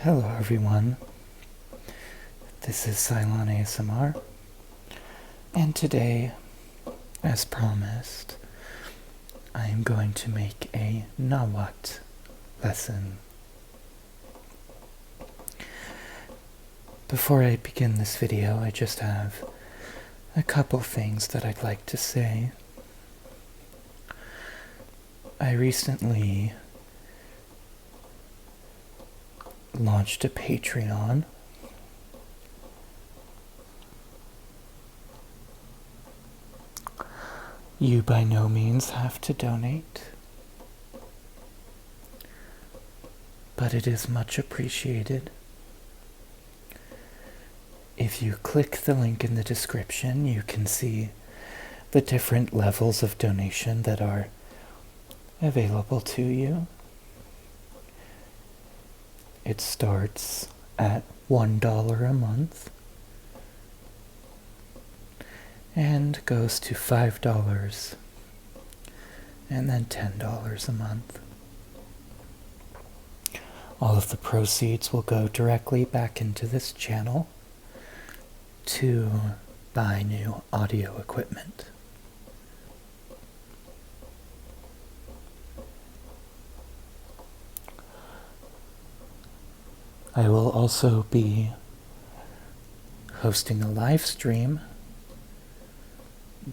Hello everyone, this is Cylon ASMR, and today, as promised, I am going to make a Nahuatl lesson. Before I begin this video, I just have a couple things that I'd like to say. I recently launched a Patreon. You by no means have to donate, but it is much appreciated. If you click the link in the description, you can see the different levels of donation that are available to you. It starts at $1 a month and goes to $5 and then $10 a month. All of the proceeds will go directly back into this channel to buy new audio equipment. I will also be hosting a live stream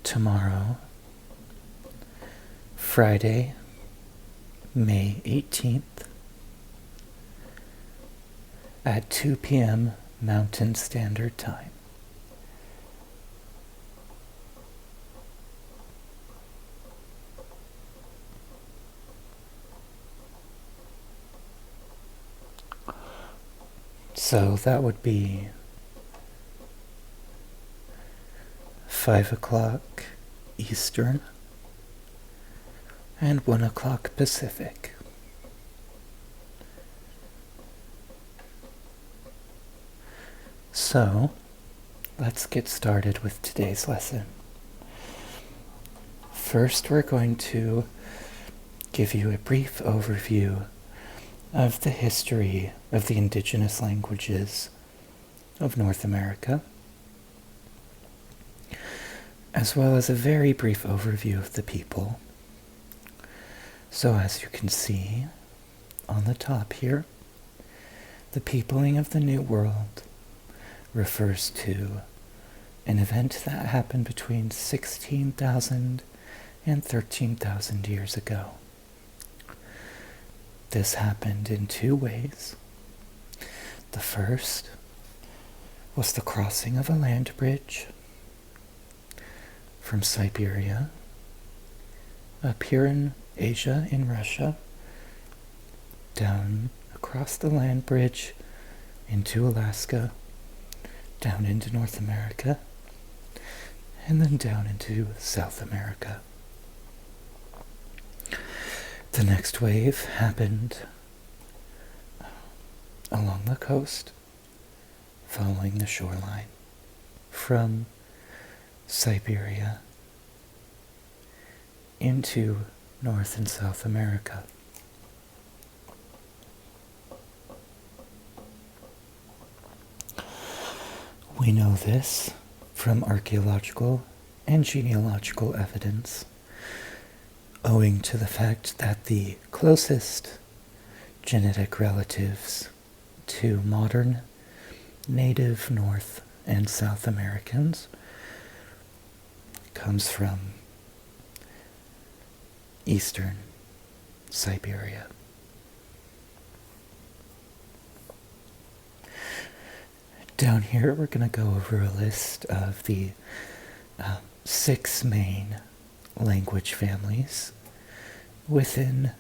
tomorrow, Friday, May 18th, at 2 p.m. Mountain Standard Time. So that would be 5 o'clock Eastern and 1 o'clock Pacific. So, let's get started with today's lesson. First, we're going to give you a brief overview of the history of the indigenous languages of North America, as well as a very brief overview of the people. So as you can see on the top here, the peopling of the New World refers to an event that happened between 16,000 and 13,000 years ago. This happened in two ways. The first was the crossing of a land bridge from Siberia up here in Asia, in Russia, down across the land bridge into Alaska, down into North America, and then down into South America. The next wave happened along the coast, following the shoreline from Siberia into North and South America. We know this from archaeological and genealogical evidence, owing to the fact that the closest genetic relatives to modern native North and South Americans comes from eastern Siberia. Down here we're going to go over a list of the 6 main language families within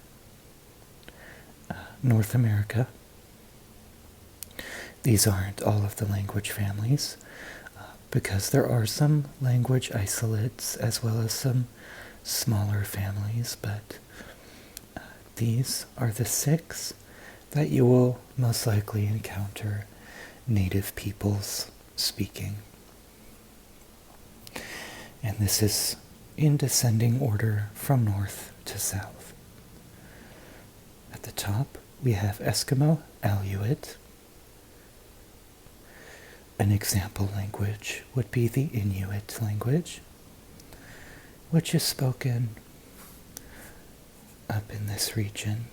North America. These aren't all of the language families, because there are some language isolates as well as some smaller families, but these are the 6 that you will most likely encounter native peoples speaking. And this is in descending order from north to south. At the top, we have Eskimo, Aleut, An example language would be the Inuit language, which is spoken up in this region,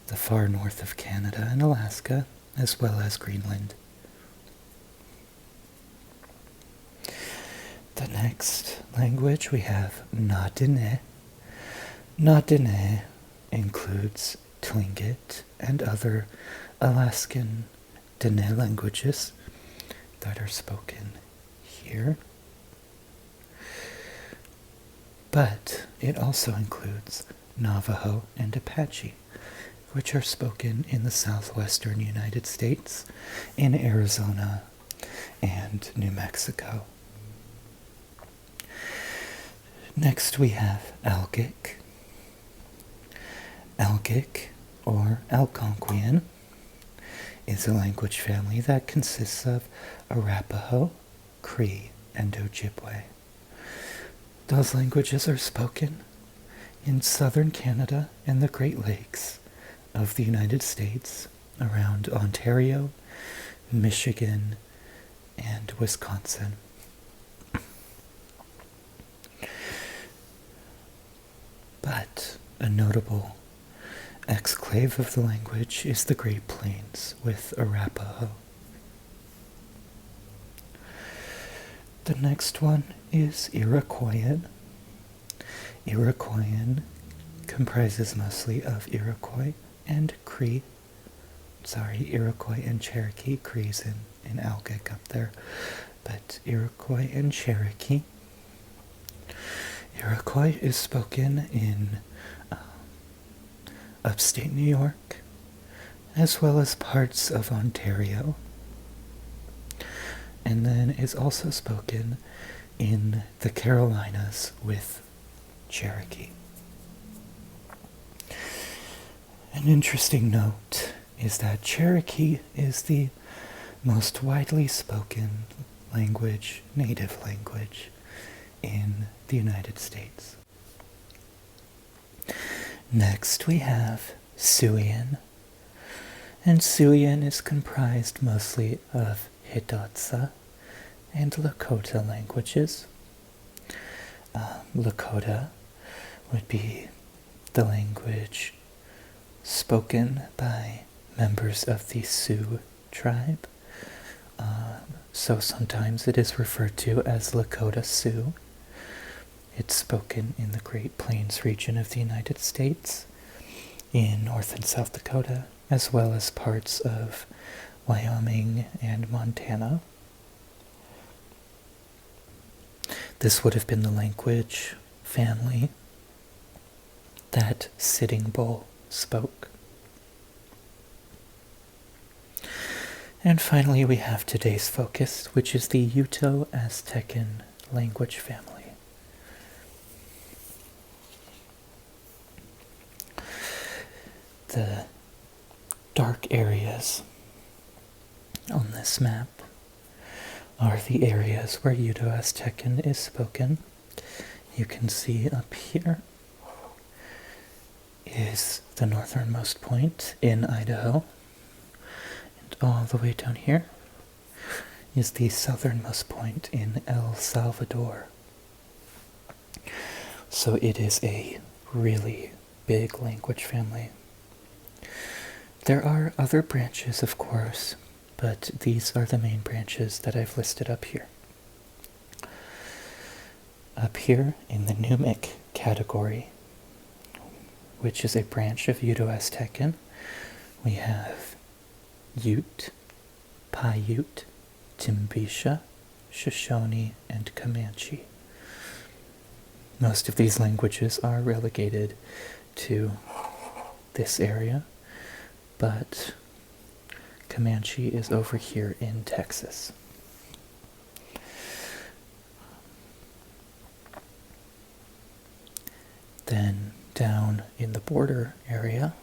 the far north of Canada and Alaska, as well as Greenland. The next language we have Na-Dene. Na-Dene includes Tlingit and other Alaskan Dene languages that are spoken here. But it also includes Navajo and Apache, which are spoken in the southwestern United States, in Arizona and New Mexico. Next we have Algic. Algic, or Algonquian, is a language family that consists of Arapaho, Cree, and Ojibwe. Those languages are spoken in southern Canada and the Great Lakes of the United States, around Ontario, Michigan, and Wisconsin. But a notable exclave of the language is the Great Plains with Arapaho. The next one is Iroquoian. Iroquoian comprises mostly of Iroquois and Cree. Iroquois and Cherokee. Cree's in Algic up there. But Iroquois and Cherokee. Iroquois is spoken in upstate New York, as well as parts of Ontario, and then is also spoken in the Carolinas with Cherokee. An interesting note is that Cherokee is the most widely spoken language, native language, in the United States. Next we have Siouan, and Siouan is comprised mostly of Hidatsa and Lakota languages. Lakota would be the language spoken by members of the Sioux tribe. So sometimes it is referred to as Lakota Sioux. It's spoken in the Great Plains region of the United States, in North and South Dakota, as well as parts of Wyoming and Montana. This would have been the language family that Sitting Bull spoke. And finally we have today's focus, which is the Yuto Aztecan language family. The dark areas on this map are the areas where Yuto Aztecan is spoken. You can see up here is the northernmost point in Idaho, and all the way down here is the southernmost point in El Salvador. So it is a really big language family. There are other branches, of course, but these are the main branches that I've listed up here. Up here in the Numic category, which is a branch of Yuto Aztecan, we have Ute, Paiute, Timbisha, Shoshone, and Comanche. Most of these languages are relegated to this area, but Comanche is over here in Texas. Then down in the border area,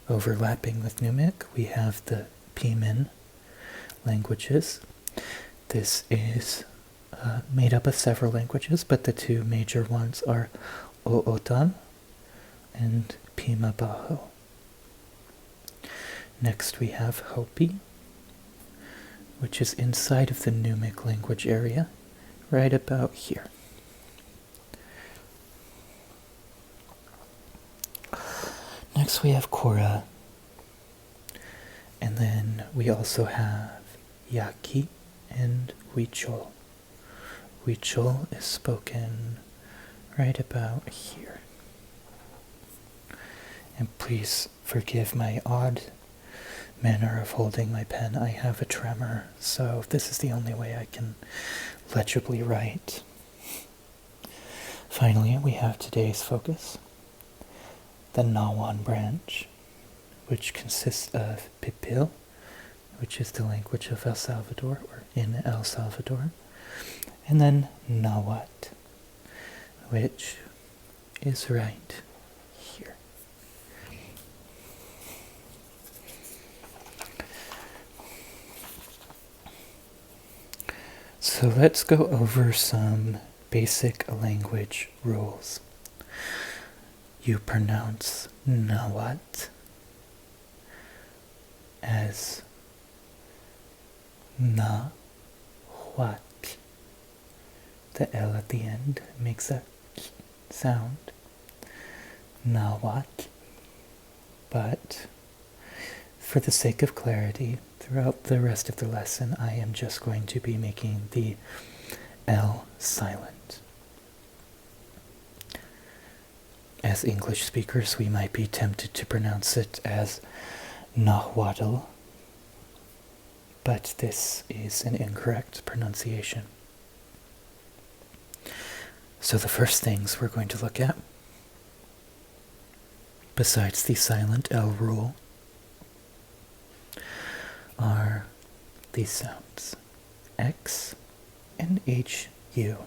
overlapping with Numic, we have the Pimin languages. This is made up of several languages, but the two major ones are Ootan and Pima Bajo. Next we have Hopi, which is inside of the Numic language area, right about here. Next we have Kora, and then we also have Yaki and Huichol. Huichol is spoken right about here. And please forgive my odd manner of holding my pen. I have a tremor, so this is the only way I can legibly write. Finally, we have today's focus, the Nahuatl branch, which consists of Pipil, which is the language of El Salvador, or in El Salvador, and then Nahuatl, which is right here. So let's go over some basic language rules. You pronounce Nahuatl as Nahuatl. The L at the end makes a k sound. Nahuatl. But for the sake of clarity, throughout the rest of the lesson, I am just going to be making the L silent. As English speakers, we might be tempted to pronounce it as Nahuatl, but this is an incorrect pronunciation. So the first things we're going to look at, besides the silent L rule, are these sounds, X and HU.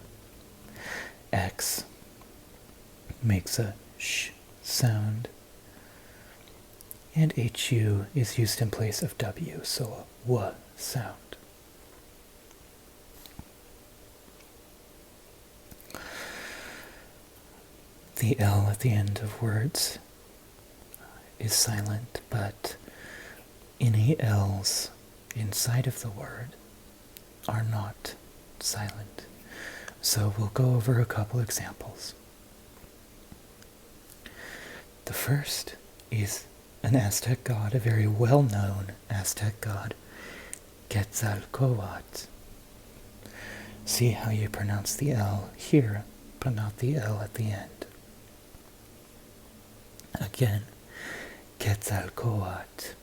X makes a sh sound, and HU is used in place of W, so a W sound. The L at the end of words is silent, but any L's inside of the word are not silent. So we'll go over a couple examples. The first is an Aztec god, a very well-known Aztec god, Quetzalcoatl. See how you pronounce the L here, but not the L at the end. Again, Quetzalcoatl.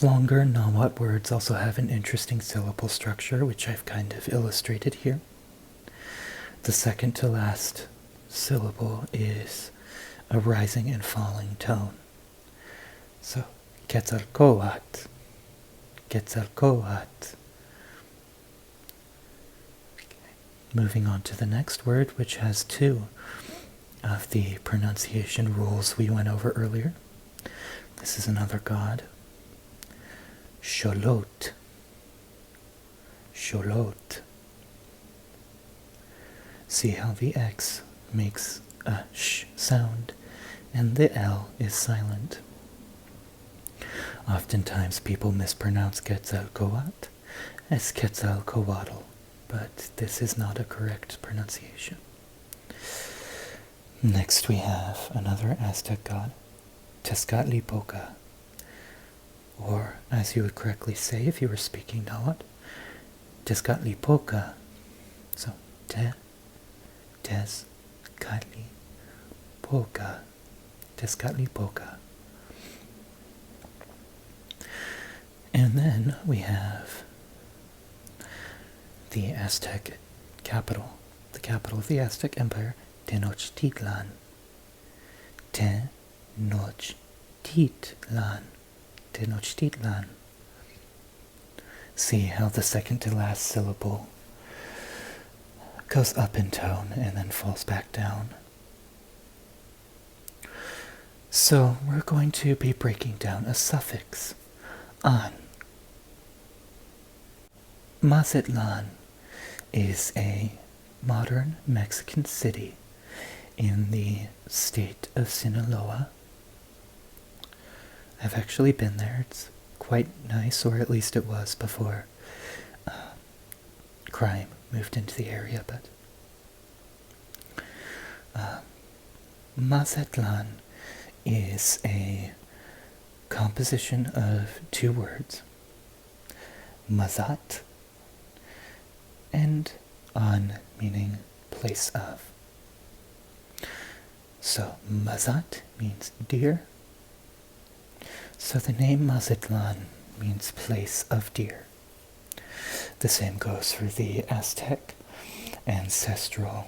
Longer Nahuatl words also have an interesting syllable structure, which I've kind of illustrated here. The second to last syllable is a rising and falling tone. So, Quetzalcoatl, Quetzalcoatl. Moving on to the next word, which has two of the pronunciation rules we went over earlier. This is another god, Xolotl, Xolotl. See how the X makes a sh sound and the L is silent. Oftentimes people mispronounce Quetzalcoatl as Quetzalcoatl, but this is not a correct pronunciation. Next we have another Aztec god, Tezcatlipoca, or as you would correctly say if you were speaking Nahuatl, Tezcatlipoca. So, Tezcatlipoca, Tezcatlipoca. And then we have the Aztec capital, the capital of the Aztec Empire, Tenochtitlan. Tenochtitlan. Tenochtitlan. See how the second to last syllable goes up in tone and then falls back down. So we're going to be breaking down a suffix, an. Mazatlan is a modern Mexican city in the state of Sinaloa. I've actually been there. It's quite nice, or at least it was before crime moved into the area, but Mazatlan is a composition of two words, mazat and an, meaning place of. So mazat means deer. So the name Mazatlan means place of deer. The same goes for the Aztec ancestral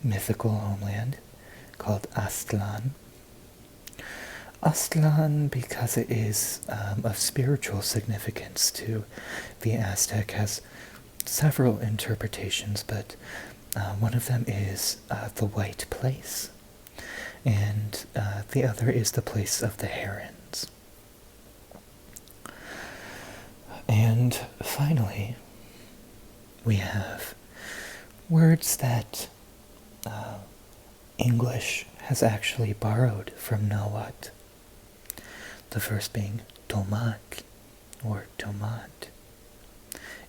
mythical homeland called Aztlan. Aztlan, because it is of spiritual significance to the Aztec, has several interpretations, but one of them is the white place, and the other is the place of the herons. And finally, we have words that English has actually borrowed from Nahuatl. The first being tomac, or tomat,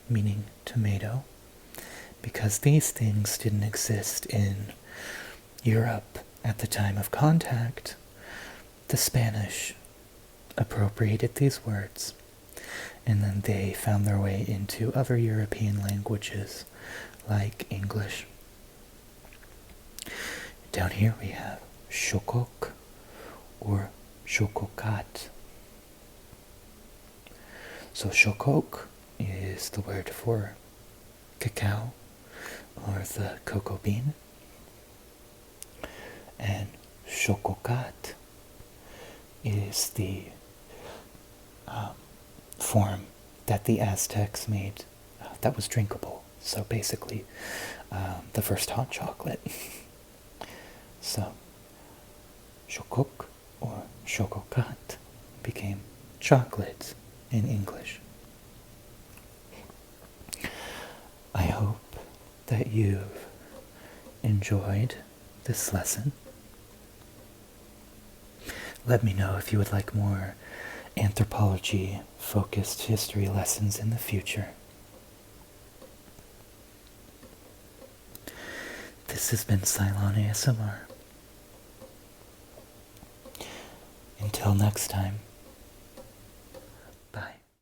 meaning tomato, because these things didn't exist in Europe at the time of contact. The Spanish appropriated these words, and then they found their way into other European languages like English. Down here we have shokok, or shokokat. So shokok is the word for cacao, or the cocoa bean, and shokokat is the form that the Aztecs made that was drinkable. So basically, the first hot chocolate. So, shokok or shokokat became chocolate in English. I hope that you've enjoyed this lesson. Let me know if you would like more anthropology-focused history lessons in the future. This has been Cylon ASMR. Until next time.